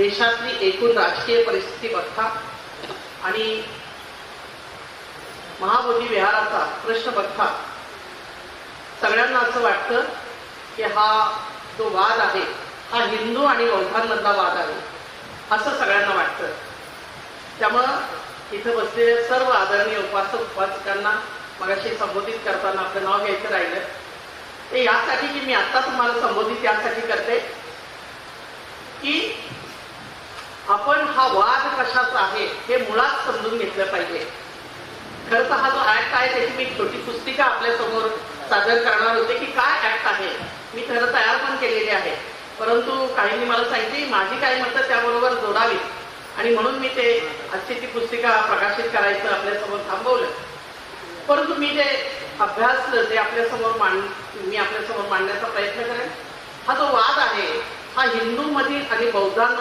देशातली एकूण राजकीय परिस्थिती बघता आणि महाबोधी विहाराचा प्रश्न बघता सगळ्यांना असं वाटतं की हा जो वाद आहे हा हिंदू आणि बौद्धांमधला वाद आहे असं सगळ्यांना वाटतं. त्यामुळं इथं बसलेल्या सर्व आदरणीय उपासकांना मगाशी संबोधित करताना आपलं नाव घ्यायचं राहिलं ते यासाठी की मी आता तुम्हाला संबोधित यासाठी करते की आपण हा वाद कशाचा आहे हे मुळात समजून घेतलं पाहिजे. खरं तर हा जो ऍक्ट आहे त्याची मी छोटी पुस्तिका आपल्या समोर सादर करणार होते की काय ऍक्ट आहे. मी खरं तयार पण केलेली आहे, परंतु काहींनी मला सांगितले माझी काही मतं त्याबरोबर जोडावी आणि म्हणून मी ते आजची ती पुस्तिका प्रकाशित करायचं आपल्यासमोर थांबवलं. परंतु मी जे अभ्यासलं ते मी आपल्यासमोर मांडण्याचा प्रयत्न करेन. हा जो वाद आहे हा हिंदूंमधील आणि बौद्धांमधील